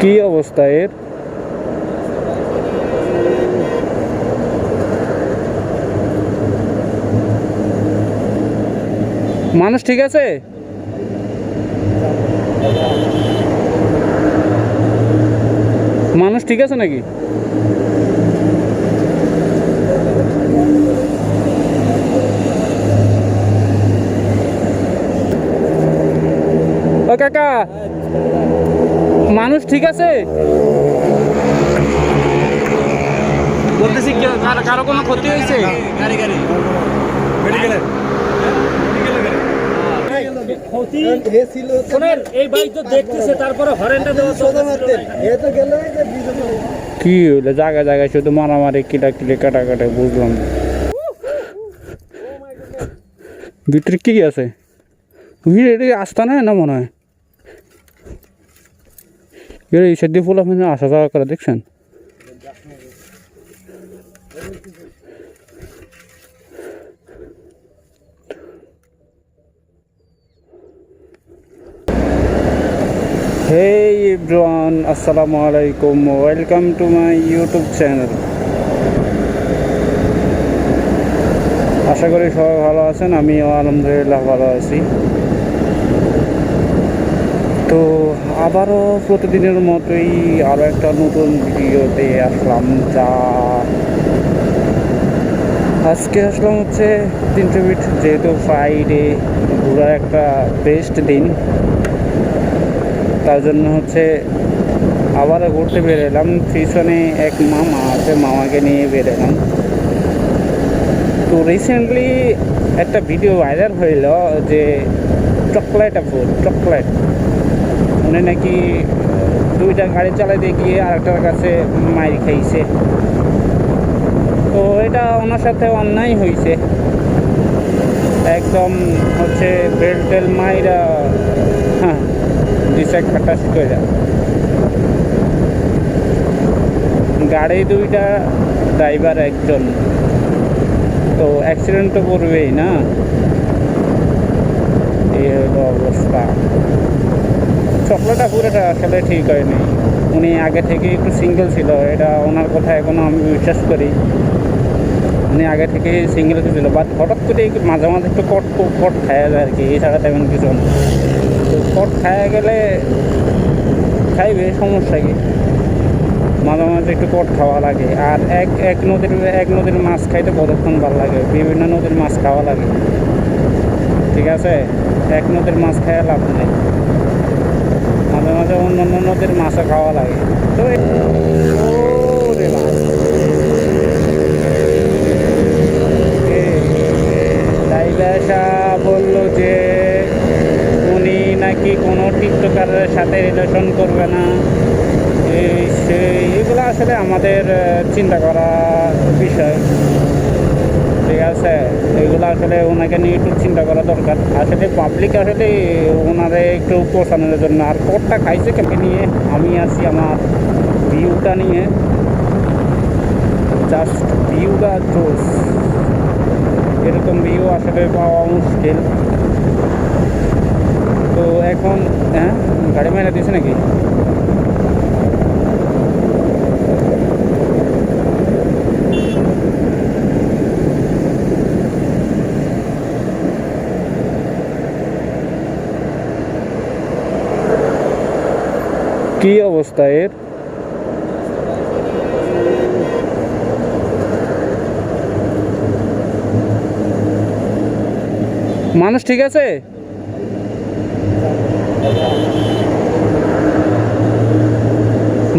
কি অবস্থা এর? মানুষ ঠিক আছে? মানুষ ঠিক আছে নাকি? ও কাকা, মানুষ ঠিক আছে? বলতেছি কারো কোনো ক্ষতি হয়েছে? গাড়ি মেডিকেলের এই বাইক তো দেখতেছে, তারপরে হরেনটা দেওয়া কি হইলো? জায়গায় জায়গায় শুধু মারামারি, কিলাকিলি, কাটাকাটি, বুঝলাম না। ভিতরে কি আছে? আসতে না না মনে হয় এই সাইড দিয়ে ফুল আপনি আসা যাওয়া করে দেখছেন? Hey everyone, assalamu alaikum, welcome to my YouTube channel. আশা করি সবাই ভালো আছেন, আমিও আলহামদুলিল্লাহ ভালো আছি। তো আবারও প্রতিদিনের মতোই আরও একটা নতুন ভিডিওতে আসলাম। আজকে আসলাম হচ্ছে 300 ফিট, যেহেতু ফ্রাইডে, ঘোরার একটা বেস্ট দিন, তার জন্য হচ্ছে আবারও ঘুরতে বেরোলাম। পিছনে এক মামা আছে, মামাকে নিয়ে বেরোলাম। তো রিসেন্টলি একটা ভিডিও ভাইরাল হইল যে চকলেট উনি নাকি দুইটা গাড়ি চালাতে গিয়ে আরেকটার কাছে মাইর খাইছে। তো এটা ওনার সাথে অন্যায় হয়েছে, একদম হচ্ছে বেল্টেল মাইরা, হ্যাঁ, দিশা খাটাসি করে। গাড়ি দুইটা, ড্রাইভার একজন, তো অ্যাক্সিডেন্ট তো করবেই না। এই হলো অবস্থা। চকলেটটা পুরোটা আসলে ঠিক হয়নি। উনি আগে থেকে একটু সিঙ্গেল ছিল, এটা ওনার কথা এখনও আমি বিশ্বাস করি। উনি আগে থেকে সিঙ্গেল ছিল, বাট হঠাৎ করে মাঝে মাঝে একটু কট খাওয়া যায় আর কি, এছাড়া তেমন কিছু না। তো কট খাওয়া গেলে খাইবে, সমস্যা কি? মাঝে মাঝে একটু কট খাওয়া লাগে। আর এক নদীর মাছ খাইতে কতক্ষণ ভালো লাগে? বিভিন্ন নদীর মাছ খাওয়া লাগে, ঠিক আছে? এক নদীর মাছ খাওয়া লাভ নেই, মাঝে মাঝে অন্য অন্য নদীর মাছও খাওয়া লাগে। তো ডাইভাসা বললো যে উনি নাকি কোনো টিকটকারের সাথে রিলেশন করবে না। এইগুলো আসলে আমাদের চিন্তা করা বিষয়, ঠিক আছে? এগুলো আসলে ওনাকে নিয়ে একটু চিন্তা করা দরকার। আসলে পাবলিক আসলে ওনারে একটু পোষানোর জন্য। আর কোটটা খাইছে কাকে নিয়ে? আমি আছি আমার ভিউটা নিয়ে, জাস্ট ভিউটা জোস। এরকম ভিউ আসলে পাওয়া মুশকিল। তো এখন হ্যাঁ, গাড়ি মেরে দিয়েছে নাকি? কি অবস্থা এর? মানুষ ঠিক আছে?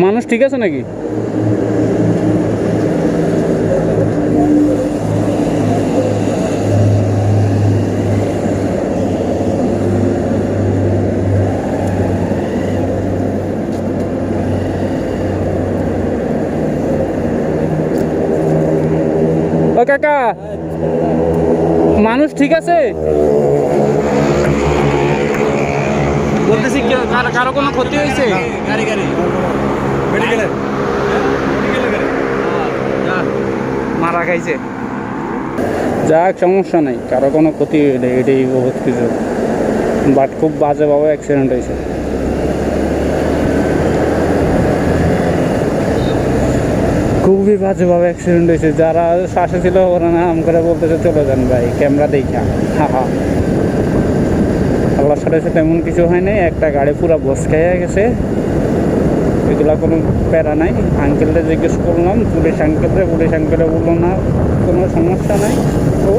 মানুষ ঠিক আছে নাকি? ও কাকা, মানুষ ঠিক আছে? বলতেছি কারো কোনো ক্ষতি হয়েছে? গাড়ি মেডিকেলের মারা খাইছে। যাক, সমস্যা নাই, কারো কোনো ক্ষতি হইলে এটাই বহুত কিছু। বাট খুব বাজেভাবে অ্যাক্সিডেন্ট হয়েছে। খুবই বাজেভাবে অ্যাক্সিডেন্ট হয়েছে। যারা শ্বাসে ছিল ওরা না আম করে বলতেছে চলে যান ভাই, ক্যামেরা দেখা। হা হা, আল্লাহর সাথে তেমন কিছু হয় নাই, একটা গাড়ি পুরো বস খেয়ে গেছে। এগুলা কোনো প্যারা নাই। আঙ্কেলরে জিজ্ঞেস করলাম, পুলিশ আঙ্কেলে বললো না কোনো সমস্যা নাই। ও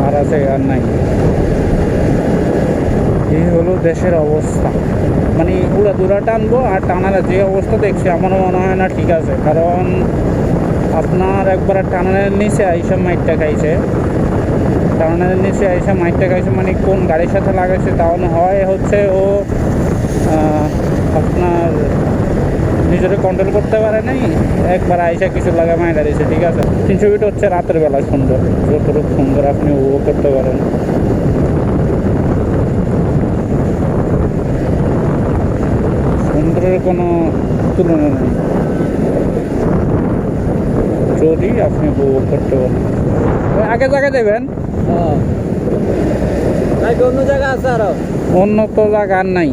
আর আছে আর নাই। এই হলো দেশের অবস্থা। মানে উড়া টানবো আর টানার যে অবস্থা দেখছি আমারও মনে হয় না ঠিক আছে। কারণ আপনার একবার টানারের নিচে আইসা মাইটটা খাইছে, টানারের নিচে আইসা মাইটটা খাইছে মানে কোন গাড়ির সাথে লাগাইছে তাহলে হয় হচ্ছে ও আপনার নিজেকে কন্ট্রোল করতে পারে নাই, একবার আইসা কিছু লাগা মাইটা দিয়েছে। ঠিক আছে, 300 ফিট হচ্ছে রাতের বেলা সুন্দর, যতটুকু সুন্দর আপনি উপভোগ করতে পারেন। সুন্দরের কোনো তুলনা নেই যদি আপনি উপভোগ করতে পারেন। আগে জায়গায় দেবেন, অন্য জায়গা আছে আরো, অন্য তো জায়গা আর নাই।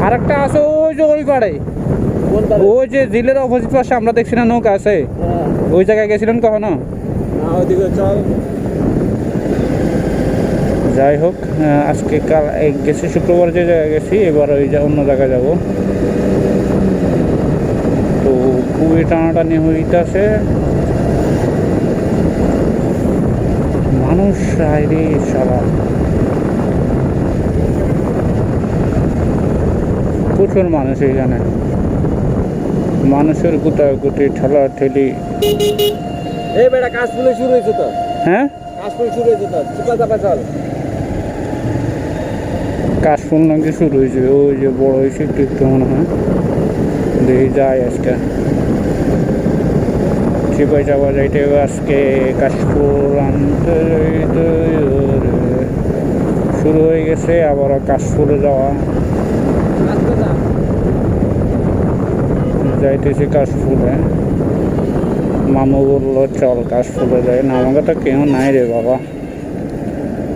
আরেকটা আছে ওই যে ওই পাড়ে, ওই যে জিলের অপোজিট পাশে আমরা দেখছি না নৌকা আছে, ওই জায়গায় গেছিলেন কখনো? চল। যাই হোক, আজকে কাল গেছি শুক্রবার যে জায়গায় গেছি, এবার ওই অন্য জায়গায় যাব। তো খুবই টানাটানি হইতেছে, মানুষ আইরে সারা প্রচুর মানুষ এখানে, মানুষের গুটাগুটি ঠেলা ঠেলি। এই বেটা কাশফুলে শুরু হয়েছে তো। হ্যাঁ, কাশফুল শুরু হয়েছে তো, চিপা চাপা চল। কাশফুল নাকি শুরু হয়েছে, ওই যে বড় হয়েছে একটু একটু মনে হয়। দেখি যায় আজকে চিপাই যাওয়া যাইতে আজকে কাশফুল আনতে শুরু হয়ে গেছে, আবারও কাশফুলে যাওয়া যাইতেছি কাশফুলে। মামু বললো চল কাশফুলে যাই না, আমাকে তো কেউ নাই রে বাবা,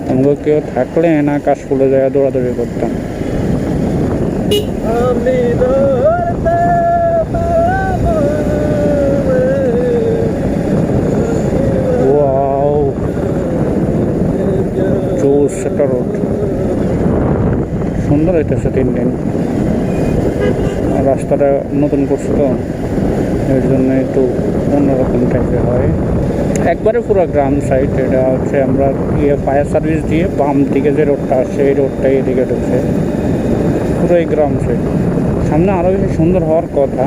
আমাকে কেউ থাকলে না কাশফুলে যায় দৌড়াদৌড়ি করতাম। ওয়াও, জোস একটা রোড, সুন্দর হইতেছে দিন দিন। রাস্তাটা নতুন করছে তো এর জন্য একটু অন্যরকম টাইপের হয়। একবারে পুরো গ্রাম সাইড, এটা হচ্ছে আমরা ফায়ার সার্ভিস দিয়ে বাম দিকে যে রোডটা আসছে এই রোডটাই এদিকে ঢুকছে, পুরো এই গ্রাম সাইড। সামনে আরও বেশি সুন্দর হওয়ার কথা।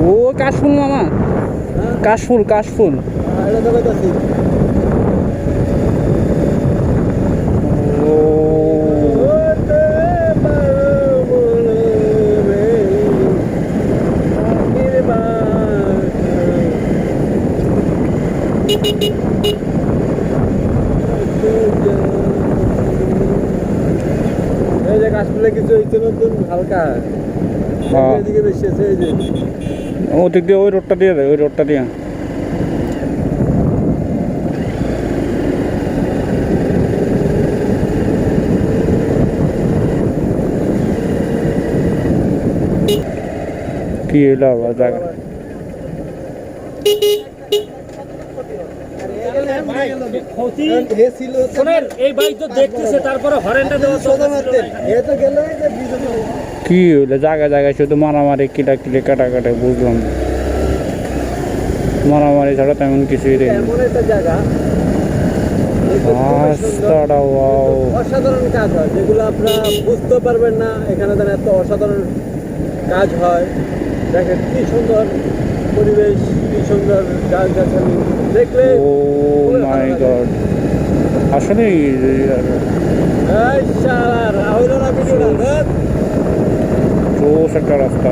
ও কাশফুল মামা, কাশফুল কাশফুল। ও এই যে কাশফুলে কিছু হয়েছে নতুন হালকা, এদিকে বেশি আছে। এই যে ওদিক দিয়ে ওই রোডটা দিয়ে দেয়, ওই রোডটা দিয়ে। কি হইলো আবার জায়গা? এই বাইক তো দেখতেছে, তারপরে হরেনটা দেওয়া কি হইলো জায়গায় জায়গায় শুধু মারামারি কিলাকিলি কাটাকাটি, বুঝলাম না। মারামারি ছাড়া তেমন কিছুই দেখি। এমন একটা জায়গা, রাস্তাটা ওয়াও, অসাধারণ কাজ হয় যেগুলো আপনারা বুঝতে পারবেন না। এখানে যেন এত অসাধারণ কাজ হয়, দেখেন কি সুন্দর পরিবেশ, কি সুন্দর গাছ গাছালি দেখলে। ও মাই গড, আসলে জোস একটা রাস্তা।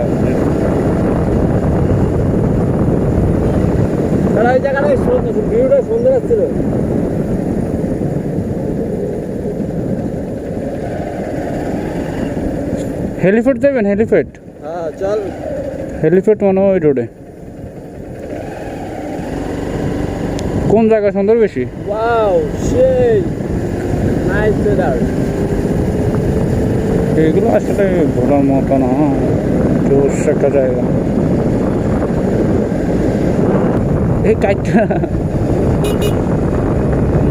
ওই জায়গাটাই ভিউটা সুন্দর আসছিল। হেলিপ্যাড যাবেন? হেলিপ্যাড হ্যাঁ চল। হেলিপ্যাড মানে ওই রোডে। কোন জায়গা সুন্দর বেশি? ওয়াও সেই নাইস ওয়েদার। এগুলো আসলে ঘোরার মতো না, জোস একটা জায়গা। এই কাজটা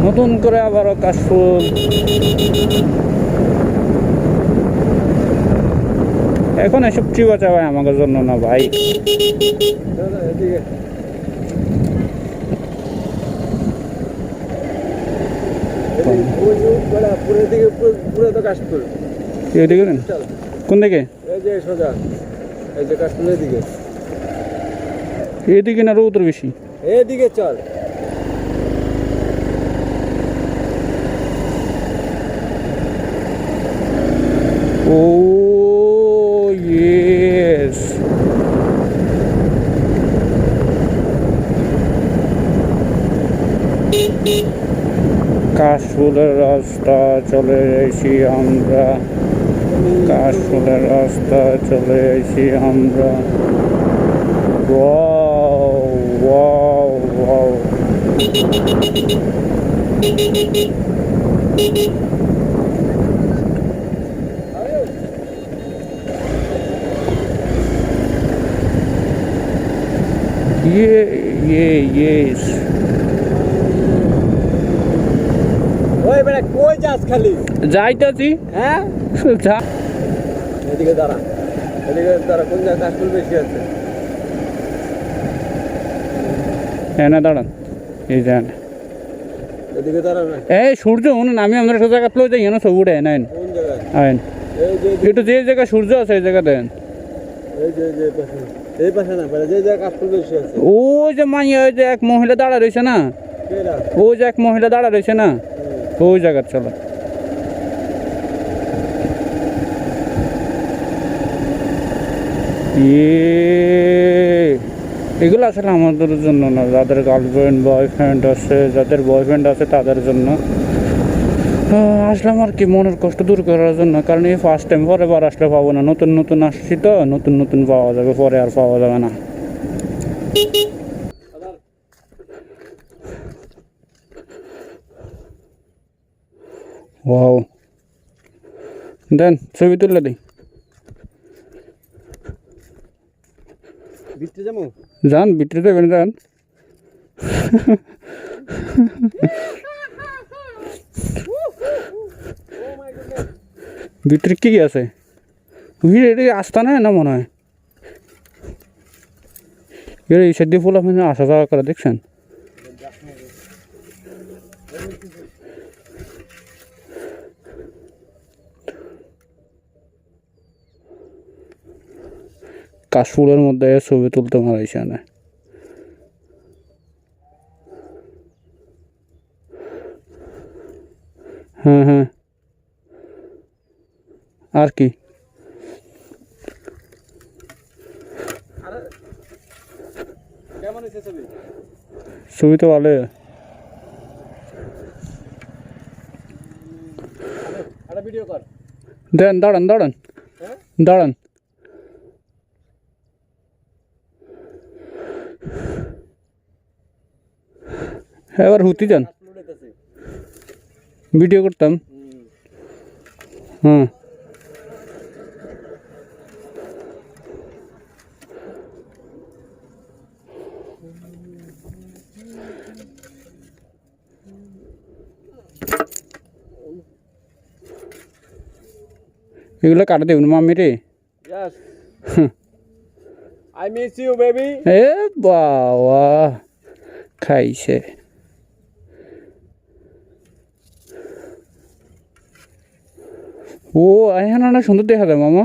নতুন করে আবারও কাশফুল। এখন এসব চিবা চাবাই আমাদের জন্য না ভাই। এদিকে পুরো দিকে পুরো তো কাশফুল। এদিকে নেন। চল কোন দিকে? এই যে সোজা, এই যে কাশফুলের দিকে। এদিকে না রৌদ্র বেশি? এদিকে চল। ও ইয়েস, কাশফুলের রাস্তা চলে এসেছি আমরা, কাশফুলের রাস্তা চলে এসেছি আমরা। Wow wow wow. ইয়েস। ওই বেটা কই যাস খালি? যাইতাছি। হ্যাঁ যা। এদিকে দাঁড়া, এদিকে দাঁড়া। কোন জায়গায় কাশফুল বেশি আছে? হ্যাঁ না দাঁড়ান, এই যান। এদিকে দাঁড়া না। এই সূর্য শুনুন, আমি আপনার একটা জায়গা প্লো যাই না, সব উঠে নেন। কোন জায়গায়? আইন এই যে একটু যে জায়গায় সূর্য আছে এই জায়গা দেন। এই পাশে, এই পাশে না বেটা, যে জায়গায় কাশফুল বেশি আছে। ওই যে মাইয়া, ওই যে এক মহিলা দাঁড়া রয়েছে না, কেডা? ওই যে এক মহিলা দাঁড়া রয়েছে না, ওই জায়গা চলো। এগুলো আসলে আমাদের জন্য না, যাদের গার্লফ্রেন্ড বয়ফ্রেন্ড আছে, যাদের বয়ফ্রেন্ড আছে তাদের জন্য। আসলাম আর কি মনের কষ্ট দূর করার জন্য, কারণ এই ফার্স্ট টাইম, পরে বার আসলে পাবো না। নতুন নতুন আসছি তো, নতুন নতুন পাওয়া যাবে, পরে আর পাওয়া যাবে না। ওয়াও, দেন ছবি তুলে দিই। ভিতরে যাবো? যান ভিতরে দেবেন, যান। ভিতরে কি আছে? এটা আস্তা না না মনে হয়। এর এই সাইড ফুল আপনি আসা যাওয়া করে দেখছেন? কাশফুলের মধ্যে ছবি তুলতে মারাইছে না। হ্যাঁ হ্যাঁ, আর কি? কেমন হয়েছে ছবি? ছবি তো ভালো। একটা ভিডিও কর। দেন, দাঁড়ান দাঁড়ান হ্যাঁ দাঁড়ান। এবার হুতি যান, কাশফুল উঠাইতেছে। ভিডিও করতাম। হ্যাঁ এগুলো কাটা দেবেন মাম্মি রে। Yes. I miss you, baby. এ বাবা, খাইছে। ও এখানে অনেক সুন্দর দেখা যায় মামা।